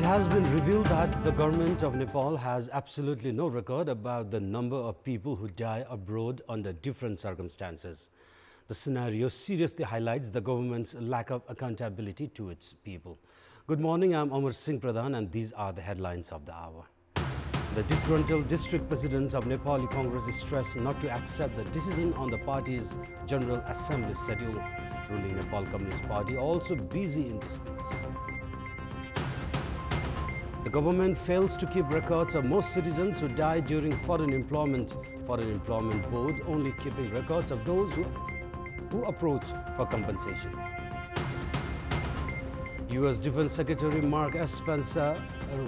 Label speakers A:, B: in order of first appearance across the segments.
A: has been revealed that the government of Nepal has absolutely no record about the number of people who die abroad under different circumstances. The scenario seriously highlights the government's lack of accountability to its people. Good morning, I'm Amar Singh Pradhan and these are the headlines of the hour. The disgruntled district presidents of Nepali Congress stressed not to accept the decision on the party's General Assembly schedule. Ruling Nepal Communist Party also busy in disputes. The government fails to keep records of most citizens who died during foreign employment. Foreign Employment Board only keeping records of those who approach for compensation. U.S. Defense Secretary Mark Espencer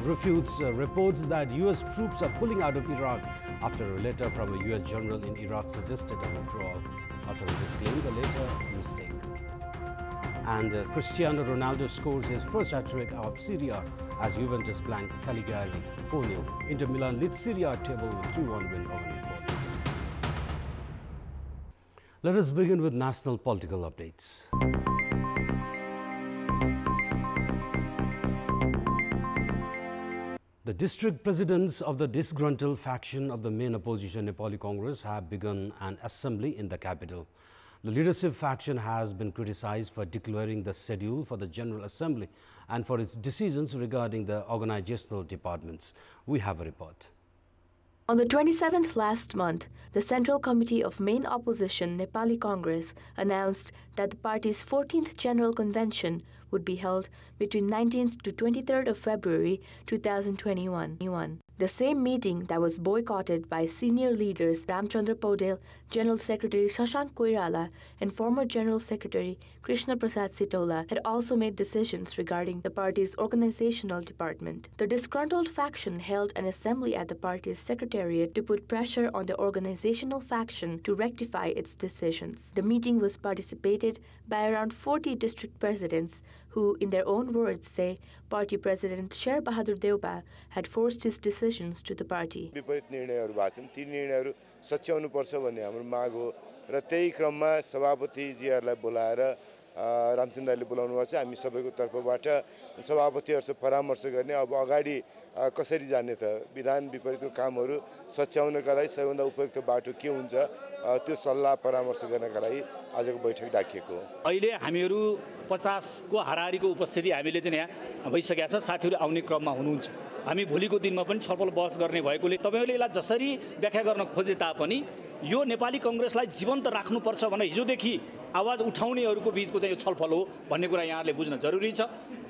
A: refutes reports that U.S. troops are pulling out of Iraq after a letter from a U.S. general in Iraq suggested a withdrawal. Authorities claim the letter a mistake. And Cristiano Ronaldo scores his first hat-trick of Serie A as Juventus blank Cagliari 4-0. Inter Milan leads Serie A table with 3-1 win over Napoli. Let us begin with national political updates. The district presidents of the disgruntled faction of the main opposition Nepali Congress have begun an assembly in the capital. The leadership faction has been criticized for declaring the schedule for the General Assembly and for its decisions regarding the organizational departments. We have a report.
B: On the 27th last month, the Central Committee of Main Opposition Nepali Congress announced that the party's 14th General Convention would be held between 19th to 23rd of February 2021. The same meeting that was boycotted by senior leaders Ramchandra Paudel, General Secretary Shashank Koirala, and former General Secretary Krishna Prasad Sitola had also made decisions regarding the party's organizational department. The disgruntled faction held an assembly at the party's secretariat to put pressure on the organizational faction to rectify its decisions. The meeting was participated by around 40 district presidents who, in their own words, say Party President Sher Bahadur Deuba had forced his decisions to the party.
C: विपरीत निर्णयहरू भएछन् ती निर्णयहरू सच्याउनु पर्छ भन्ने हाम्रो माग हो र त्यही क्रममा सभापतिजीहरुलाई बोलाएर रामचन्द्रले बोलाउनु भएको छ हामी सबैको तर्फबाट सभापतिहरुसँग परामर्श गर्ने अब अगाडि कसरी जाने त विधान विपरीतको कामहरू सच्याउनका लागि सबैभन्दा उपयुक्त बाटो के हुन्छ त्यो सल्लाह परामर्श गर्नका लागि आजको बैठक डाकिएको हो।
D: अहिले हामीहरू 50 को हाराहारीको उपस्थिति हामीले चाहिँ यहाँ भइसकेका छ। साथीहरू आउने क्रममा हुनुहुन्छ। हामी भोलिको दिनमा पनि छलफल बहस गर्ने भएकोले तपाईहरुले यसलाई जसरी व्याख्या गर्न खोजे तापनि यो नेपाली कांग्रेसलाई जीवन्त राख्नुपर्छ भनेर हिजोदेखि आवाज उठाउनेहरूको बीचको चाहिँ यो छलफल हो भन्ने कुरा यहाँहरुले बुझ्न जरुरी छ।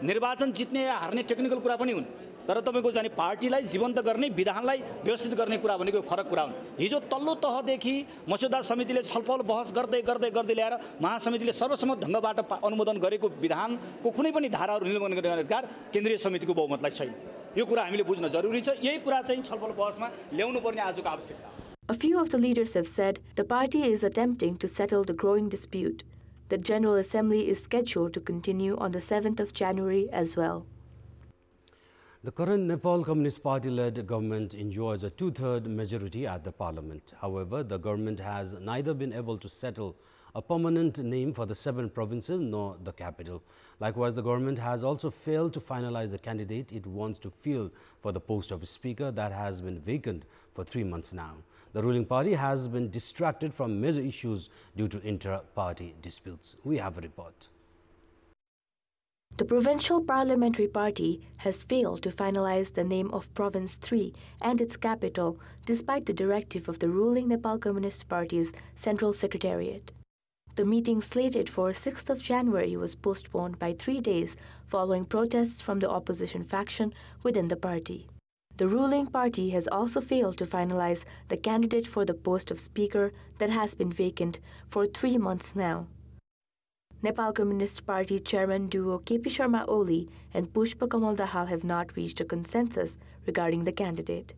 D: निर्वाचन जित्ने या हार्ने टेक्निकल कुरा पनि हुन् तर तपाईको चाहिँ पार्टीलाई जीवन्त गर्ने विधानलाई व्यवस्थित गर्ने कुरा भनेको फरक कुरा हुन्। हिजो तल्लो तहदेखि मस्यौदा समितिले छलफल बहस गर्दै ल्याएर महासमितिले सर्वसम्मत ढंगबाट अनुमोदन गरेको विधानको कुनै पनि धाराहरू निर्माण गर्ने अधिकार केन्द्रीय समितिको बहुमतलाई छैन। यो कुरा हामीले बुझ्न जरुरी छ। यही कुरा चाहिँ छलफल बहसमा ल्याउनु पर्ने आजको आवश्यकता हो।
B: A few of the leaders have said the party is attempting to settle the growing dispute. The General Assembly is scheduled to continue on the 7th of January as well.
A: The current Nepal Communist Party-led government enjoys a two-thirds majority at the parliament. However, the government has neither been able to settle a permanent name for the 7 provinces nor the capital. Likewise, the government has also failed to finalize the candidate it wants to fill for the post of speaker that has been vacant for 3 months now. The ruling party has been distracted from major issues due to inter-party disputes. We have a report.
B: The Provincial Parliamentary Party has failed to finalize the name of Province 3 and its capital despite the directive of the ruling Nepal Communist Party's Central Secretariat. The meeting slated for 6th of January was postponed by 3 days following protests from the opposition faction within the party. The ruling party has also failed to finalize the candidate for the post of speaker that has been vacant for 3 months now. Nepal Communist Party Chairman duo KP Sharma Oli and Pushpa Kamal Dahal have not reached a consensus regarding the candidate.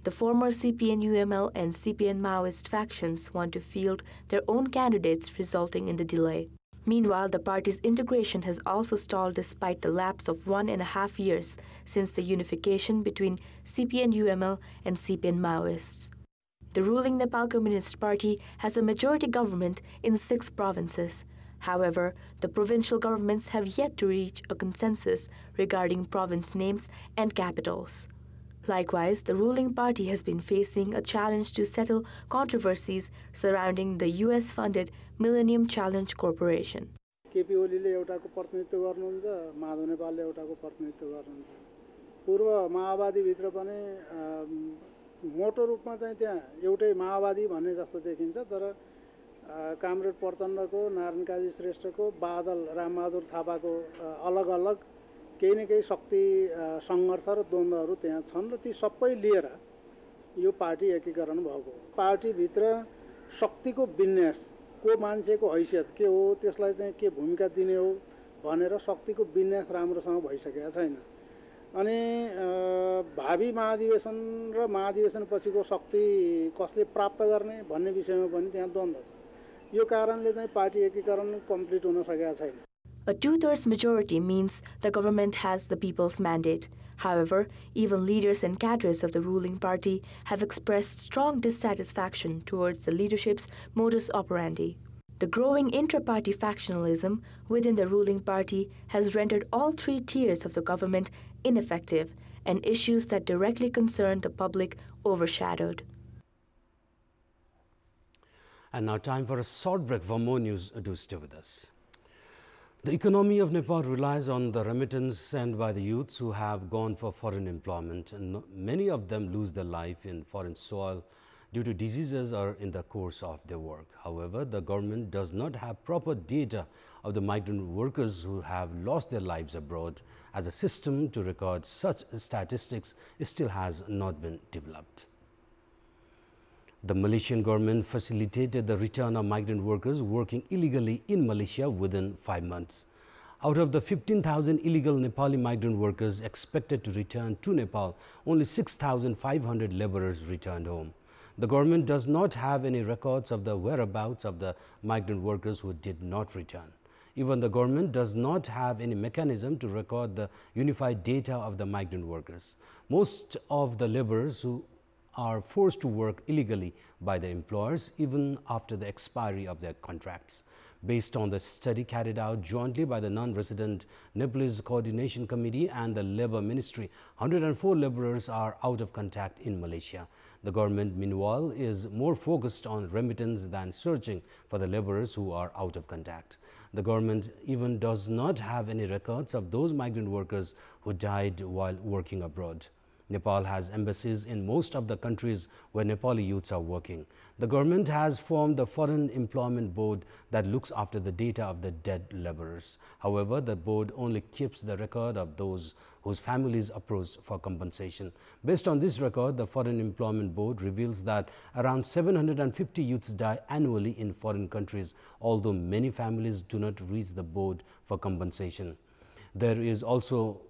B: The former CPN-UML and CPN-Maoist factions want to field their own candidates, resulting in the delay. Meanwhile, the party's integration has also stalled despite the lapse of 1.5 years since the unification between CPN-UML and CPN-Maoists. The ruling Nepal Communist Party has a majority government in 6 provinces. However, the provincial governments have yet to reach a consensus regarding province names and capitals. Likewise, the ruling party has been facing a challenge to settle controversies surrounding the US-funded Millennium Challenge Corporation.
E: KP ओलीले एउटाको प्रतिनिधित्व गर्नुहुन्छ, माधव नेपालले एउटाको प्रतिनिधित्व गर्नुहुन्छ। पूर्व माओवादीभित्र पनि मोटो रूपमा चाहिँ त्यहाँ एउटै माओवादी भन्ने जस्तो देखिन्छ, तर कामरेड प्रचण्डको, नारायण काजी श्रेष्ठको, बादल रामबहादुर थापाको अलग अलग केही न केही शक्ति सङ्घर्ष र द्वन्द्वहरू त्यहाँ छन् र ती सबै लिएर यो पार्टी एकीकरण भएको हो। पार्टीभित्र शक्तिको विन्यास, को मान्छेको हैसियत के हो, त्यसलाई चाहिँ के भूमिका दिने हो भनेर शक्तिको विन्यास राम्रोसँग भइसकेको छैन। अनि भावी महाधिवेशन र महाधिवेशन पछिको शक्ति कसले प्राप्त गर्ने भन्ने विषयमा पनि त्यहाँ द्वन्द्व छ। यो कारणले चाहिँ पार्टी एकीकरण कम्प्लिट हुन सकेको छैन।
B: A two-thirds majority means the government has the people's mandate. However, even leaders and cadres of the ruling party have expressed strong dissatisfaction towards the leadership's modus operandi. The growing inter-party factionalism within the ruling party has rendered all three tiers of the government ineffective, and issues that directly concern the public overshadowed.
A: And now time for a short break. For more news, do stay with us. The economy of Nepal relies on the remittance sent by the youths who have gone for foreign employment, and many of them lose their life in foreign soil due to diseases or in the course of their work. However, the government does not have proper data of the migrant workers who have lost their lives abroad, as a system to record such statistics still has not been developed. The Malaysian government facilitated the return of migrant workers working illegally in Malaysia within 5 months. Out of the 15,000 illegal Nepali migrant workers expected to return to Nepal, only 6,500 laborers returned home. The government does not have any records of the whereabouts of the migrant workers who did not return. Even the government does not have any mechanism to record the unified data of the migrant workers. Most of the laborers who are forced to work illegally by the employers even after the expiry of their contracts. Based on the study carried out jointly by the non-resident Nepalese Coordination Committee and the Labour Ministry, 104 laborers are out of contact in Malaysia. The government, meanwhile, is more focused on remittance than searching for the laborers who are out of contact. The government even does not have any records of those migrant workers who died while working abroad. Nepal has embassies in most of the countries where Nepali youths are working. The government has formed the Foreign Employment Board that looks after the data of the dead laborers. However, the board only keeps the record of those whose families approach for compensation. Based on this record, the Foreign Employment Board reveals that around 750 youths die annually in foreign countries, although many families do not reach the board for compensation. There is also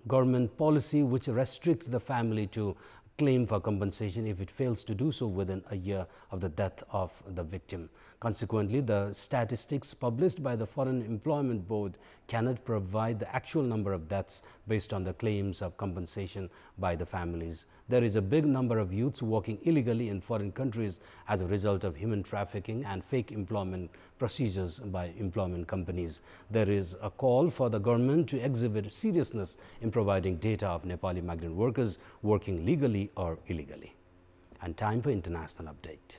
A: government policy which restricts the family to claim for compensation if it fails to do so within a year of the death of the victim. Consequently, the statistics published by the Foreign Employment Board cannot provide the actual number of deaths based on the claims of compensation by the families. There is a big number of youths working illegally in foreign countries as a result of human trafficking and fake employment procedures by employment companies. There is a call for the government to exhibit seriousness in providing data of Nepali migrant workers working legally or illegally. And time for international update.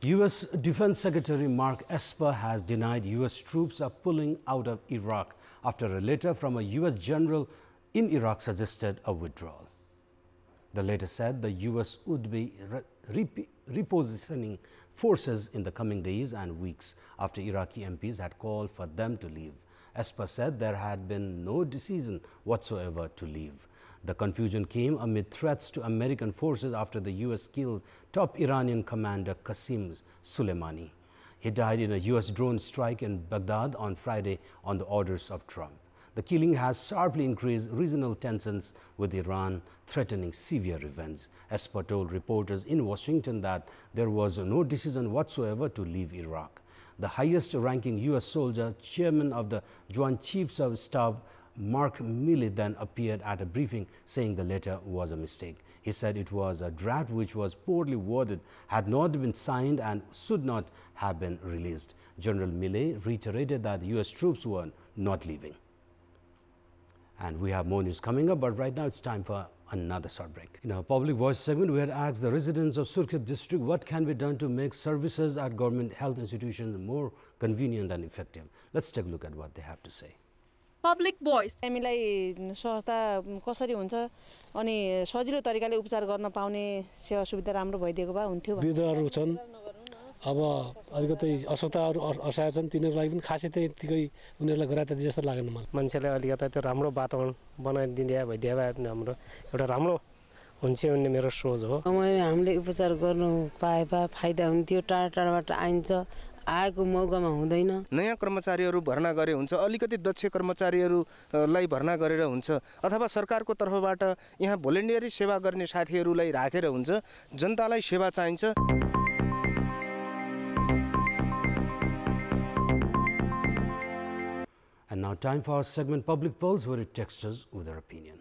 A: U.S. Defense Secretary Mark Esper has denied U.S. troops are pulling out of Iraq after a letter from a U.S. general in Iraq suggested a withdrawal. The letter said the U.S. would be repositioning forces in the coming days and weeks after Iraqi MPs had called for them to leave. Esper said there had been no decision whatsoever to leave. The confusion came amid threats to American forces after the U.S. killed top Iranian commander Qasem Soleimani. He died in a U.S. drone strike in Baghdad on Friday on the orders of Trump. The killing has sharply increased regional tensions with Iran, threatening severe revenge. Esper told reporters in Washington that there was no decision whatsoever to leave Iraq. The highest-ranking U.S. soldier, chairman of the Joint Chiefs of Staff, Mark Milley then appeared at a briefing saying the letter was a mistake. He said it was a draft which was poorly worded, had not been signed and should not have been released. General Milley reiterated that the US troops were not leaving. And we have more news coming up, but right now it's time for another short break. In our public voice segment, we had asked the residents of Surkhet district what can be done to make services at government health institutions more convenient and effective. Let's take a look at what they have to say.
F: Public voice.
G: हामीलाई सहजता कसरी हुन्छ अनि सजिलो तरिकाले उपचार गर्न पाउने सेवा सुविधा राम्रो भइदिएको भए हुन्थ्यो।
H: वृद्धहरू छन्, अब अलिकति अस्पतालहरू असार छन्, तिनीहरूलाई पनि खासै त्यतिकै उनीहरूलाई गराए त्यति जस्तो लागेन मलाई। मान्छेलाई अलिकति त्यो राम्रो वातावरण बनाइदिने भइदिए भए हाम्रो एउटा राम्रो हुन्छ भन्ने मेरो सोच हो।
G: हामीले उपचार गर्नु पाए भए फाइदा हुन्थ्यो। टाढा टाढाबाट आइन्छ, आएको मौकामा हुँदैन।
I: नयाँ कर्मचारीहरू भर्ना गरे हुन्छ, अलिकति दक्ष कर्मचारीहरूलाई भर्ना गरेर हुन्छ, अथवा सरकारको तर्फबाट यहाँ भोलिन्टियरी सेवा गर्ने साथीहरूलाई राखेर हुन्छ। जनतालाई सेवा चाहिन्छ।
A: And now time for our segment Public Pulse, where it texts us with their opinion.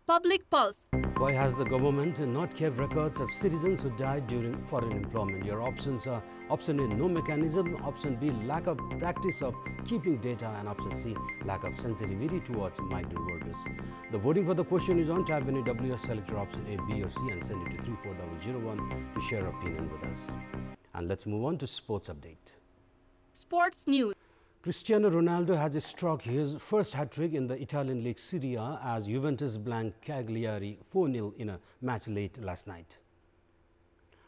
F: Public pulse.
A: Why has the government not kept records of citizens who died during foreign employment? Your options are option A, no mechanism; option B, lack of practice of keeping data; and option C, lack of sensitivity towards migrant workers. The voting for the question is on. Type in WS, select your option A, B or C and send it to 34001 to share your opinion with us. And let's move on to sports update.
F: Sports news.
A: Cristiano Ronaldo has struck his first hat-trick in the Italian League Serie A as Juventus blanked Cagliari 4-0 in a match late last night.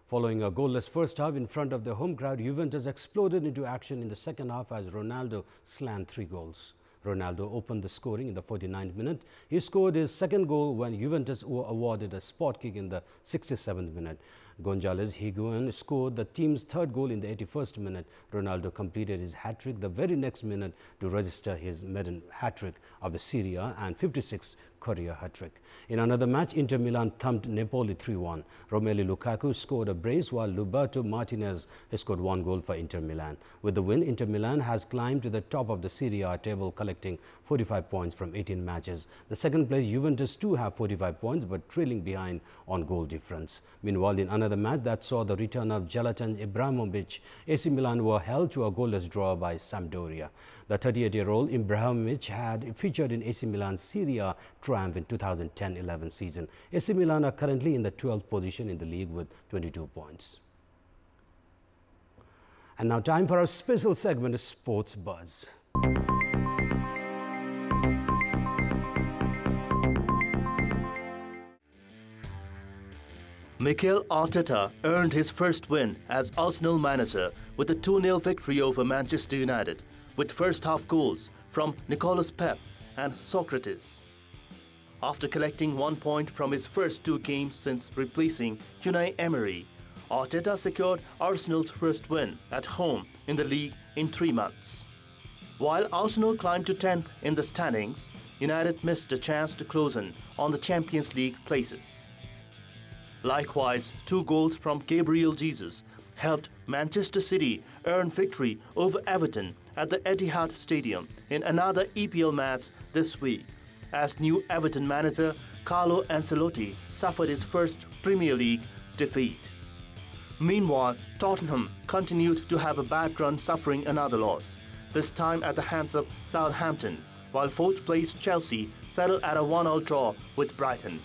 A: Following a goalless first half in front of the home crowd, Juventus exploded into action in the second half as Ronaldo slammed 3 goals. Ronaldo opened the scoring in the 49th minute. He scored his second goal when Juventus were awarded a spot kick in the 67th minute. Gonzalez Higuain scored the team's third goal in the 81st minute. Ronaldo completed his hat-trick the very next minute to register his maiden hat-trick of the Serie A and 56th career hat-trick. In another match, Inter Milan thumped Napoli 3-1. Romelu Lukaku scored a brace while Roberto Martinez scored 1 goal for Inter Milan. With the win, Inter Milan has climbed to the top of the Serie A table, collecting 45 points from 18 matches. The second place, Juventus too have 45 points but trailing behind on goal difference. Meanwhile, in another match that saw the return of Zlatan Ibrahimovic, AC Milan were held to a goalless draw by Sampdoria. The 38-year-old Ibrahimovic had featured in AC Milan's Serie A triumph in 2010-11 season. AC Milan are currently in the 12th position in the league with 22 points. And now time for our special segment, Sports Buzz.
J: Mikel Arteta earned his first win as Arsenal manager with a 2-0 victory over Manchester United, with first-half goals from Nicolas Pepe and Socrates. After collecting 1 point from his first 2 games since replacing Unai Emery, Arteta secured Arsenal's first win at home in the league in 3 months. While Arsenal climbed to 10th in the standings, United missed a chance to close in on the Champions League places. Likewise, 2 goals from Gabriel Jesus helped Manchester City earn victory over Everton at the Etihad Stadium in another EPL match this week, as new Everton manager Carlo Ancelotti suffered his first Premier League defeat. Meanwhile, Tottenham continued to have a bad run, suffering another loss, this time at the hands of Southampton, while 4th place Chelsea settled at a 1-1 draw with Brighton.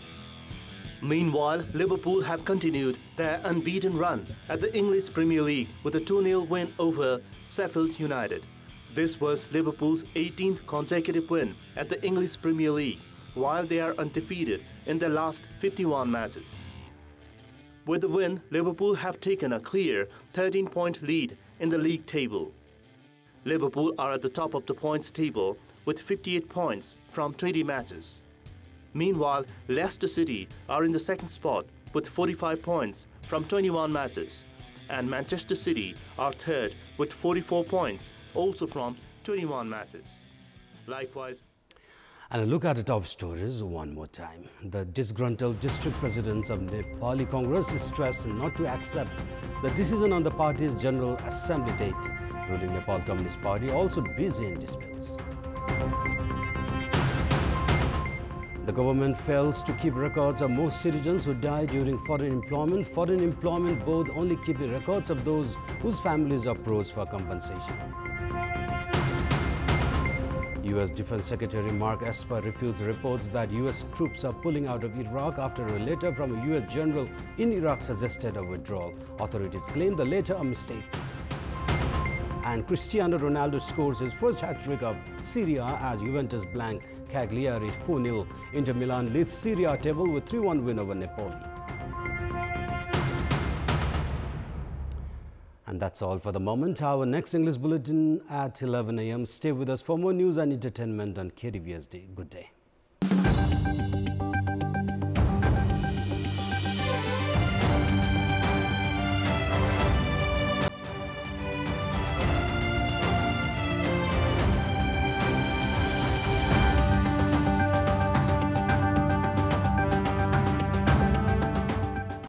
J: Meanwhile, Liverpool have continued their unbeaten run at the English Premier League with a 2-0 win over Sheffield United. This was Liverpool's 18th consecutive win at the English Premier League, while they are undefeated in their last 51 matches. With the win, Liverpool have taken a clear 13-point lead in the league table. Liverpool are at the top of the points table with 58 points from 20 matches. Meanwhile, Leicester City are in the second spot with 45 points from 21 matches, and Manchester City are third with 44 points, also from 21 matches. Likewise,
A: and a look at the top stories one more time. The disgruntled district presidents of Nepali Congress stressed not to accept the decision on the party's General Assembly date. Ruling Nepal Communist Party also busy in disputes. The government fails to keep records of most citizens who die during foreign employment. Foreign Employment Board only keeping records of those whose families approach for compensation. U.S. Defense Secretary Mark Esper refutes reports that U.S. troops are pulling out of Iraq after a letter from a U.S. general in Iraq suggested a withdrawal. Authorities claim the letter a mistake. And Cristiano Ronaldo scores his first hat-trick of Serie A as Juventus blank Cagliari 4-0. Inter Milan leads Serie A table with 3-1 win over Napoli. And that's all for the moment. Our next English bulletin at 11 a.m. Stay with us for more news and entertainment on KTVSD. Good day.